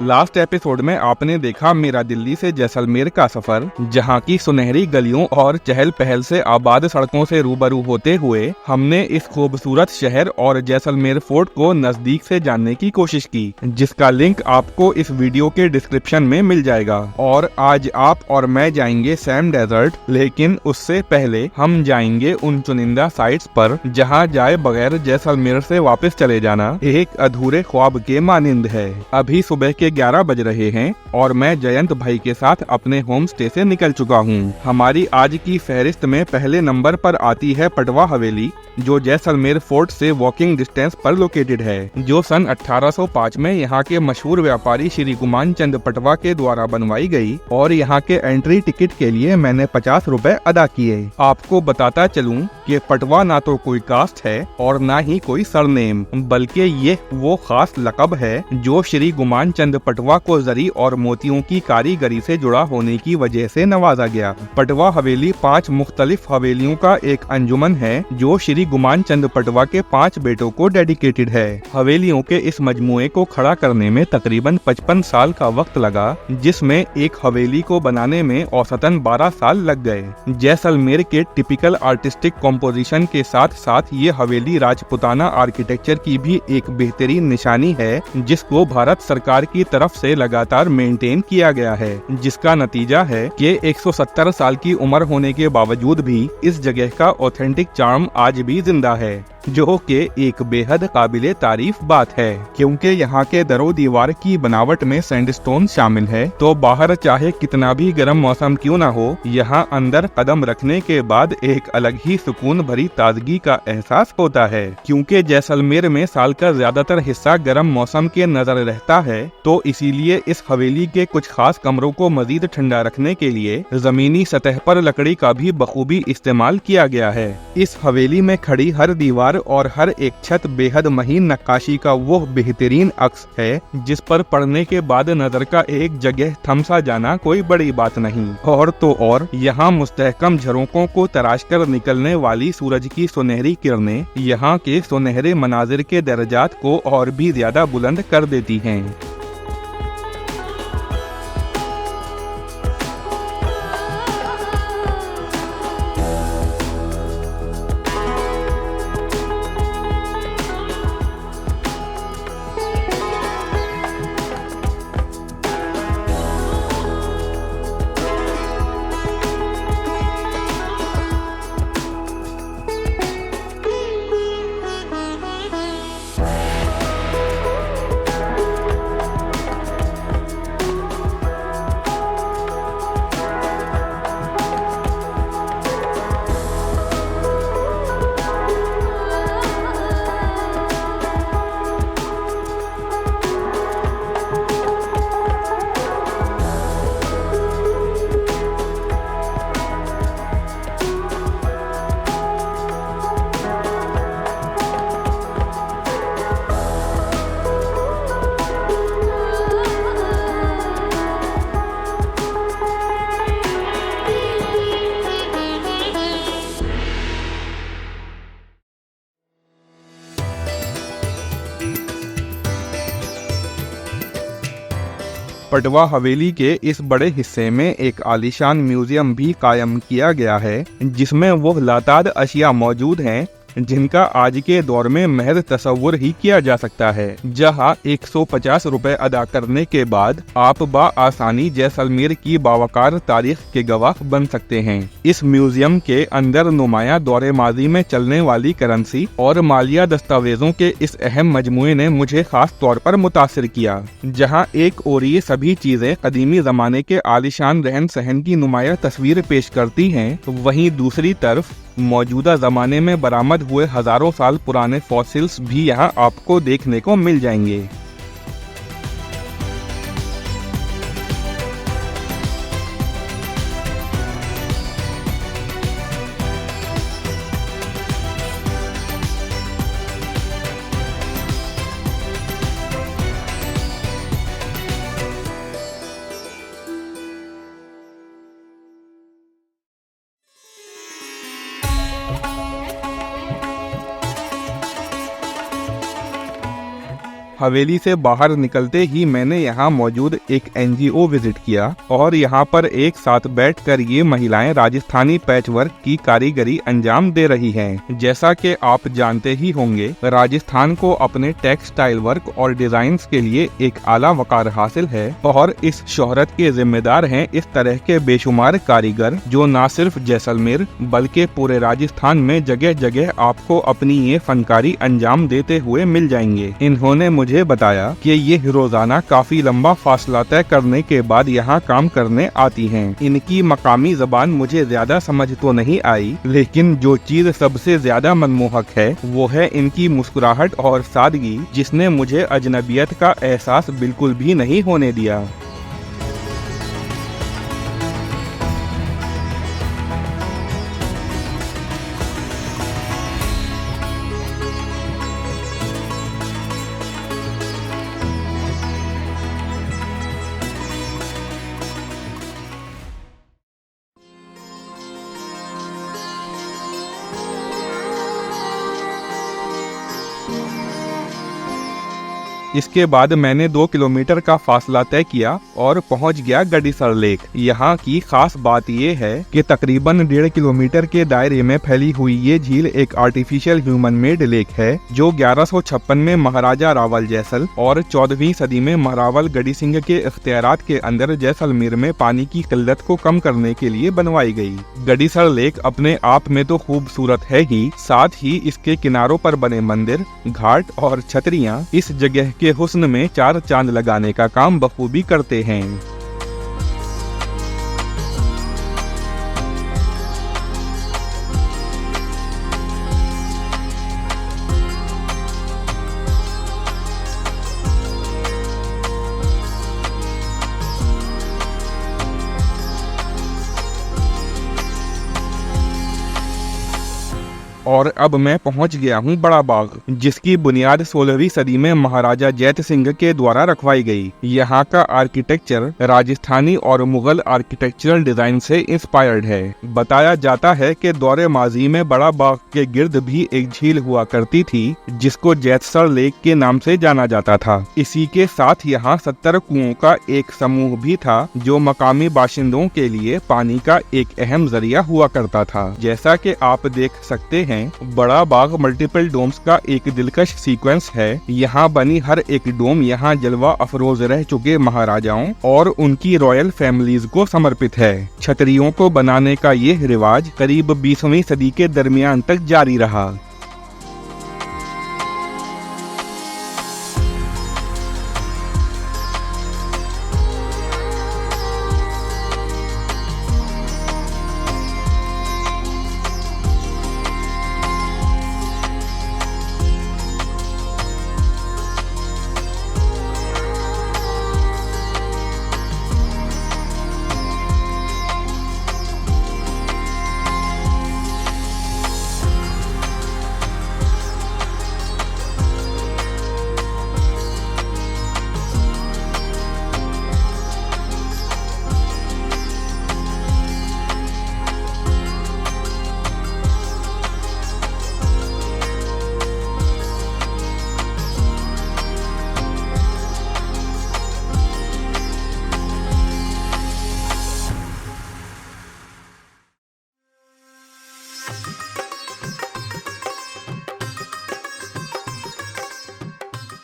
Last episode में आपने देखा मेरा दिल्ली से जैसलमेर का सफर, जहां की सुनहरी गलियों और चहल पहल से आबाद सड़कों से रूबरू होते हुए हमने इस खूबसूरत शहर और जैसलमेर फोर्ट को नजदीक से जानने की कोशिश की, जिसका लिंक आपको इस वीडियो के डिस्क्रिप्शन में मिल जाएगा। और आज आप और मैं जाएंगे सैम डेजर्ट, लेकिन उससे पहले हम जाएंगे उन चुनिंदा साइट्स पर जहां जाए बगैर जैसलमेर से वापस चले जाना एक अधूरे ख्वाब के मानिंद है। अभी सुबह के 11 बज रहे हैं और मैं जयंत भाई के साथ अपने होम स्टे से निकल चुका हूँ। हमारी आज की फहरिस्त में पहले नंबर पर आती है पटवा हवेली, जो जैसलमेर फोर्ट से वॉकिंग डिस्टेंस पर लोकेटेड है, जो सन 1805 में यहाँ के मशहूर व्यापारी श्री गुमान चंद पटवा के द्वारा बनवाई गई और यहाँ के एंट्री टिकट के लिए मैंने 50 रुपए अदा किए। आपको बताता चलूं कि पटवा ना तो कोई कास्ट है और ना ही कोई सरनेम, बल्कि ये वो खास लकब है जो श्री गुमान चंद पटवा को जरी और मोतियों की कारीगरी से जुड़ा होने की वजह से नवाजा गया। पटवा हवेली 5 मुख्तलिफ हवेलियों का एक अंजुमन है जो श्री गुमान चंद पटवा के 5 बेटों को डेडिकेटेड है। हवेलियों के इस मजमुए को खड़ा करने में तकरीबन 55 साल का वक्त लगा, जिसमें एक हवेली को बनाने में औसतन 12 साल लग गए। जैसलमेर के टिपिकल आर्टिस्टिक कॉम्पोजिशन के साथ साथ ये हवेली राजपुताना आर्किटेक्चर की भी एक बेहतरीन निशानी है, जिसको भारत सरकार की तरफ से लगातार मेंटेन किया गया है, जिसका नतीजा है कि 170 साल की उम्र होने के बावजूद भी इस जगह का ऑथेंटिक चार्म आज भी जिंदा है, जो कि एक बेहद काबिले तारीफ बात है। क्योंकि यहाँ के दरो दीवार की बनावट में सैंडस्टोन शामिल है, तो बाहर चाहे कितना भी गर्म मौसम क्यों ना हो, यहाँ अंदर कदम रखने के बाद एक अलग ही सुकून भरी ताजगी का एहसास होता है। क्योंकि जैसलमेर में साल का ज्यादातर हिस्सा गर्म मौसम के नजर रहता है, तो इसीलिए इस हवेली के कुछ खास कमरों को मजीद ठंडा रखने के लिए जमीनी सतह पर लकड़ी का भी बखूबी इस्तेमाल किया गया है। इस हवेली में खड़ी हर दीवार और हर एक छत बेहद महीन नक्काशी का वो बेहतरीन अक्स है, जिस पर पड़ने के बाद नजर का एक जगह थम सा जाना कोई बड़ी बात नहीं। और तो और यहाँ मुस्तहकम झरोकों को तराश कर निकलने वाली सूरज की सुनहरी किरणें यहाँ के सुनहरे मनाजिर के दर्जात को और भी ज्यादा बुलंद कर देती हैं। पटवा हवेली के इस बड़े हिस्से में एक आलीशान म्यूजियम भी कायम किया गया है, जिसमें वो लाताद अशिया मौजूद हैं जिनका आज के दौर में महज तसव्वुर ही किया जा सकता है। जहां 150 रुपए अदा करने के बाद आप आसानी जैसलमेर की बावकार तारीख के गवाह बन सकते हैं। इस म्यूजियम के अंदर नुमाया दौरे माजी में चलने वाली करेंसी और मालिया दस्तावेजों के इस अहम मजमुए ने मुझे खास तौर पर मुतासिर किया। जहां एक और ये सभी चीजें कदीमी जमाने के आलिशान रहन सहन की नुमाया तस्वीर पेश करती हैं, वहीं दूसरी तरफ मौजूदा जमाने में बरामद हुए हजारों साल पुराने फॉसिल्स भी यहां आपको देखने को मिल जाएंगे। हवेली से बाहर निकलते ही मैंने यहाँ मौजूद एक NGO विजिट किया और यहाँ पर एक साथ बैठकर ये महिलाएं राजस्थानी पैचवर्क की कारीगरी अंजाम दे रही हैं। जैसा कि आप जानते ही होंगे, राजस्थान को अपने टेक्सटाइल वर्क और डिजाइन के लिए एक आला वकार हासिल है और इस शोहरत के जिम्मेदार हैं इस तरह के बेशुमार कारीगर जो न सिर्फ जैसलमेर बल्कि पूरे राजस्थान में जगह जगह आपको अपनी ये फनकारी अंजाम देते हुए मिल जाएंगे। इन्होंने मुझे बताया कि ये रोजाना काफी लंबा फासला तय करने के बाद यहाँ काम करने आती हैं। इनकी मकामी जबान मुझे ज्यादा समझ तो नहीं आई, लेकिन जो चीज सबसे ज्यादा मनमोहक है वो है इनकी मुस्कुराहट और सादगी, जिसने मुझे अजनबियत का एहसास बिल्कुल भी नहीं होने दिया। इसके बाद मैंने 2 किलोमीटर का फासला तय किया और पहुंच गया गडीसर लेक। यहाँ की खास बात ये है कि तकरीबन 1.5 किलोमीटर के दायरे में फैली हुई ये झील एक आर्टिफिशियल ह्यूमन मेड लेक है जो 1156 में महाराजा रावल जैसल और 14वीं सदी में महारावल गढ़ी सिंह के इख्तियारात के अंदर जैसलमेर में पानी की किल्लत को कम करने के लिए बनवाई गई। गडीसर लेक अपने आप में तो खूबसूरत है ही, साथ ही इसके किनारों पर बने मंदिर, घाट और छतरियाँ इस जगह के हुस्न में 4 चांद लगाने का काम बखूबी करते हैं। और अब मैं पहुंच गया हूं बड़ा बाग, जिसकी बुनियाद 16वीं सदी में महाराजा जैत सिंह के द्वारा रखवाई गई। यहाँ का आर्किटेक्चर राजस्थानी और मुगल आर्किटेक्चरल डिजाइन से इंस्पायर्ड है। बताया जाता है कि दौरे माजी में बड़ा बाग के गिर्द भी एक झील हुआ करती थी जिसको जैतसर लेक के नाम से जाना जाता था। इसी के साथ यहाँ 70 कुओं का एक समूह भी था जो मकामी बाशिंदों के लिए पानी का एक अहम जरिया हुआ करता था। जैसा कि आप देख सकते हैं, बड़ा बाग मल्टीपल डोम्स का एक दिलकश सीक्वेंस है। यहाँ बनी हर एक डोम यहाँ जलवा अफरोज रह चुके महाराजाओं और उनकी रॉयल फैमिलीज को समर्पित है। छतरियों को बनाने का ये रिवाज करीब 20वीं सदी के दरमियान तक जारी रहा।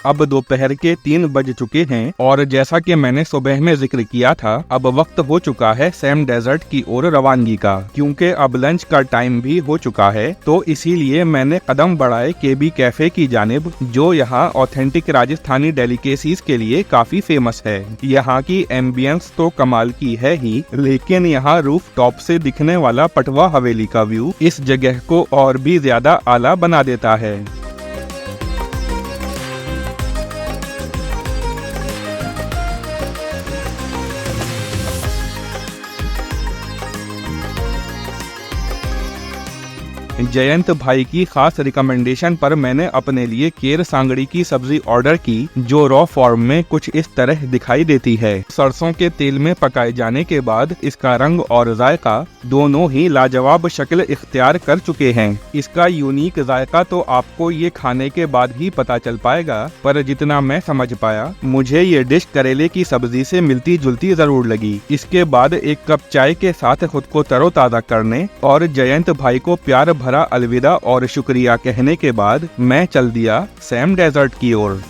अब दोपहर के 3 बज चुके हैं और जैसा कि मैंने सुबह में जिक्र किया था, अब वक्त हो चुका है सैम डेजर्ट की ओर रवानगी का। क्योंकि अब लंच का टाइम भी हो चुका है तो इसीलिए मैंने कदम बढ़ाए केबी कैफे की जानिब, जो यहाँ ऑथेंटिक राजस्थानी डेलिकेसीज के लिए काफी फेमस है। यहाँ की एम्बियंस तो कमाल की है ही, लेकिन यहाँ रूफ टॉप से दिखने वाला पटवा हवेली का व्यू इस जगह को और भी ज्यादा आला बना देता है। जयंत भाई की खास रिकमेंडेशन पर मैंने अपने लिए केर सांगड़ी की सब्जी ऑर्डर की, जो रॉ फॉर्म में कुछ इस तरह दिखाई देती है। सरसों के तेल में पकाए जाने के बाद इसका रंग और जायका दोनों ही लाजवाब शक्ल इख्तियार कर चुके हैं। इसका यूनिक जायका तो आपको ये खाने के बाद ही पता चल पाएगा, पर जितना मैं समझ पाया मुझे ये डिश करेले की सब्जी से मिलती जुलती जरूर लगी। इसके बाद एक कप चाय के साथ खुद को तरोताजा करने और जयंत भाई को प्यार भरा अलविदा और शुक्रिया कहने के बाद मैं चल दिया सैम डेजर्ट की ओर।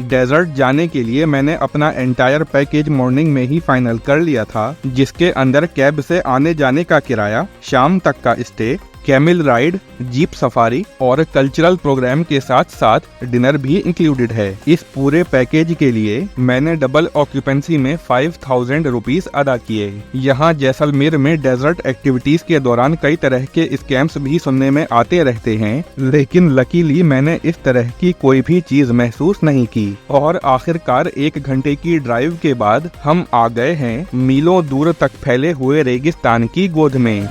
डेजर्ट जाने के लिए मैंने अपना एंटायर पैकेज मॉर्निंग में ही फाइनल कर लिया था, जिसके अंदर कैब से आने जाने का किराया, शाम तक का stay, camel ride, jeep safari और कल्चरल प्रोग्राम के साथ साथ डिनर भी इंक्लूडेड है। इस पूरे पैकेज के लिए मैंने डबल ऑक्यूपेंसी में 5000 रुपीज अदा किए। यहाँ जैसलमेर में डेजर्ट एक्टिविटीज के दौरान कई तरह के स्कैम्स भी सुनने में आते रहते हैं, लेकिन लकीली मैंने इस तरह की कोई भी चीज महसूस नहीं की और आखिरकार 1 घंटे की ड्राइव के बाद हम आ गए हैं मीलों दूर तक फैले हुए रेगिस्तान की गोद में।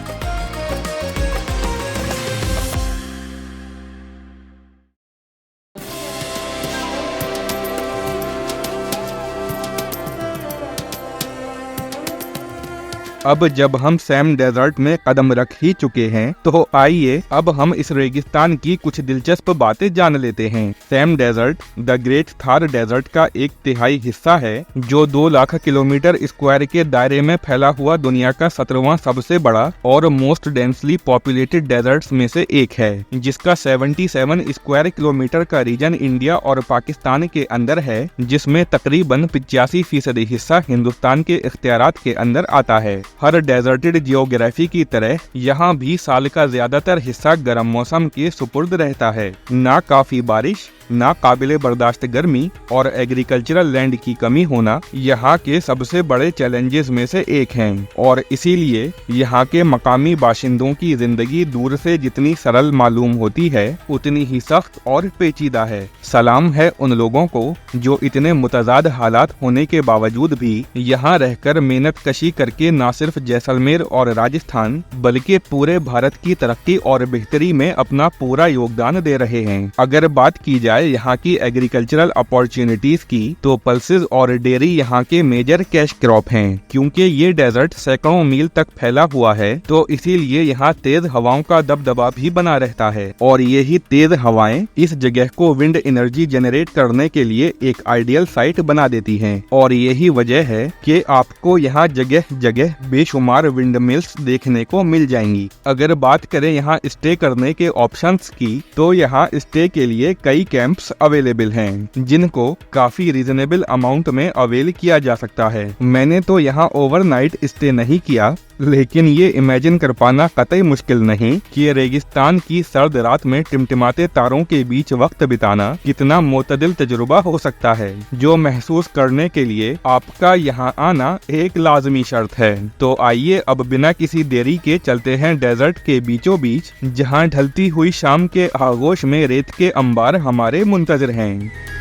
अब जब हम सैम डेजर्ट में कदम रख ही चुके हैं, तो आइए अब हम इस रेगिस्तान की कुछ दिलचस्प बातें जान लेते हैं। Sam desert the great Thar desert का 1/3 हिस्सा है, जो 2 लाख किलोमीटर स्क्वायर के दायरे में फैला हुआ दुनिया का 17वां सबसे बड़ा और मोस्ट डेंसली पॉपुलेटेड डेजर्ट्स में से एक है, जिसका 77 स्क्वायर किलोमीटर का रीजन इंडिया और पाकिस्तान के अंदर है, जिसमें तकरीबन 85% हिस्सा हिंदुस्तान के इख्तियारात के अंदर आता है। हर डेजर्टेड जियोग्राफी की तरह यहाँ भी साल का ज्यादातर हिस्सा गर्म मौसम के सुपुर्द रहता है। ना काफी बारिश, ना काबिले बर्दाश्त गर्मी और एग्रीकल्चरल लैंड की कमी होना यहाँ के सबसे बड़े चैलेंजेस में से एक हैं, और इसीलिए यहाँ के मकामी बाशिंदों की जिंदगी दूर से जितनी सरल मालूम होती है, उतनी ही सख्त और पेचीदा है। सलाम है उन लोगों को जो इतने मुतजाद हालात होने के बावजूद भी यहाँ रहकर मेहनत कशी करके न सिर्फ जैसलमेर और राजस्थान बल्कि पूरे भारत की तरक्की और बेहतरी में अपना पूरा योगदान दे रहे हैं। अगर बात की जाए यहाँ की एग्रीकल्चरल अपॉर्चुनिटीज की, तो पल्सेस और डेयरी यहाँ के मेजर कैश क्रॉप हैं। क्योंकि ये डेजर्ट सैकड़ों मील तक फैला हुआ है, तो इसीलिए यहाँ तेज हवाओं का दबदबा भी बना रहता है, और यही तेज हवाएं इस जगह को विंड एनर्जी जनरेट करने के लिए एक आइडियल साइट बना देती हैं। और यही वजह है कि आपको यहाँ जगह जगह बेशुमार विंड मिल्स देखने को मिल जाएंगी। अगर बात करें यहाँ स्टे करने के ऑप्शंस की, तो यहाँ स्टे के लिए कई कैंप्स अवेलेबल हैं, जिनको काफी रीजनेबल अमाउंट में अवेल किया जा सकता है। मैंने तो यहाँ ओवरनाइट स्टे नहीं किया, लेकिन ये इमेजिन कर पाना कतई मुश्किल नहीं कि रेगिस्तान की सर्द रात में टिमटिमाते तारों के बीच वक्त बिताना कितना मोतदिल तजुर्बा हो सकता है, जो महसूस करने के लिए आपका यहाँ आना एक लाजमी शर्त है। तो आइए अब बिना किसी देरी के चलते हैं डेजर्ट के बीचों बीच, जहाँ ढलती हुई शाम के आगोश में रेत के अंबार हमारे मुंतजर हैं।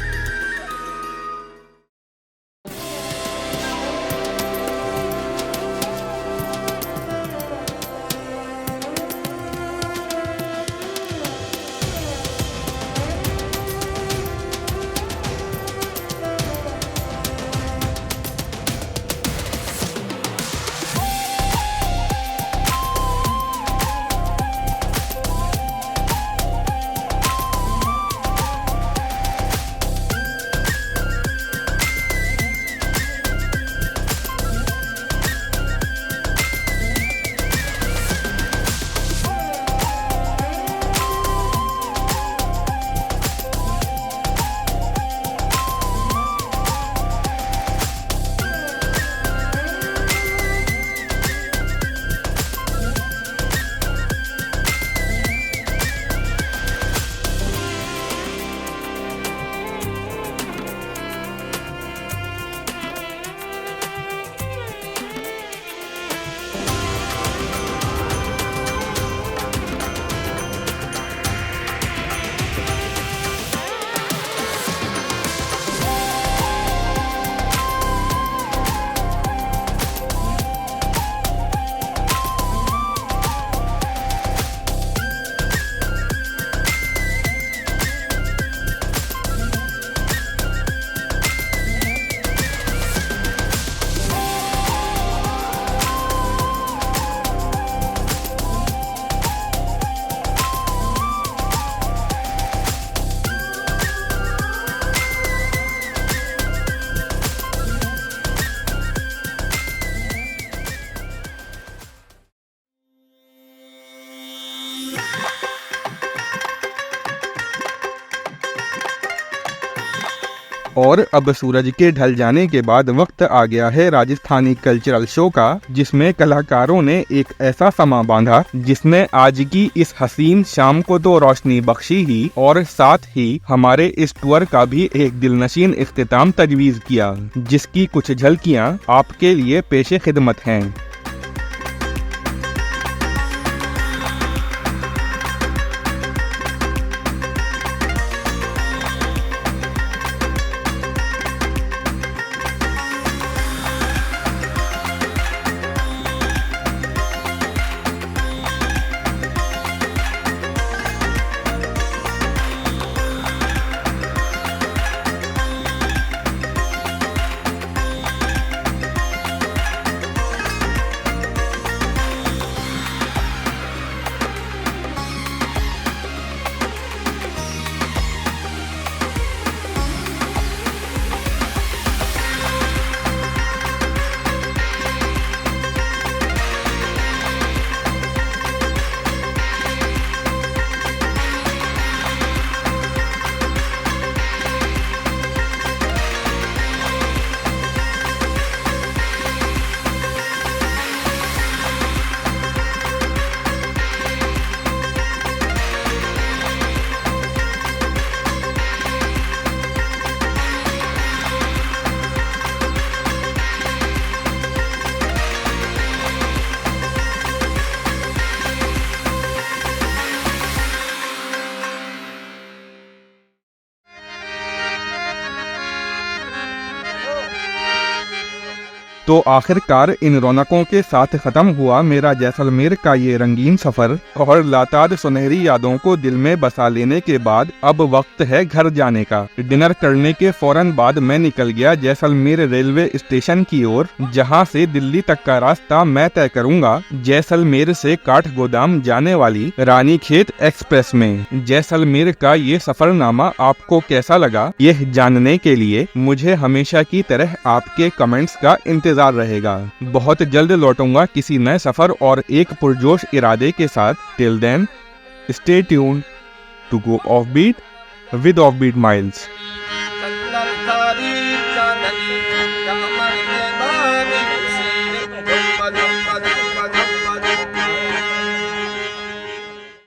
और अब सूरज के ढल जाने के बाद वक्त आ गया है राजस्थानी कल्चरल शो का, जिसमें कलाकारों ने एक ऐसा समा बांधा जिसने आज की इस हसीन शाम को तो रोशनी बख्शी ही और साथ ही हमारे इस टूर का भी एक दिलनशीन इख्तिताम तजवीज़ किया, जिसकी कुछ झलकियां आपके लिए पेशे खिदमत हैं। तो आखिरकार इन रौनकों के साथ खत्म हुआ मेरा जैसलमेर का ये रंगीन सफर, और लाताद सुनहरी यादों को दिल में बसा लेने के बाद अब वक्त है घर जाने का। डिनर करने के फौरन बाद मैं निकल गया जैसलमेर रेलवे स्टेशन की ओर, जहां से दिल्ली तक का रास्ता मैं तय करूंगा जैसलमेर से काठगोदाम जाने वाली रानीखेत एक्सप्रेस में। जैसलमेर का ये सफरनामा आपको कैसा लगा, यह जानने के लिए मुझे हमेशा की तरह आपके कमेंट्स का इंतजार रहेगा। बहुत जल्द लौटूंगा किसी नए सफर और एक पुरजोश इरादे के साथ। Till then stay tuned to go offbeat with offbeat miles.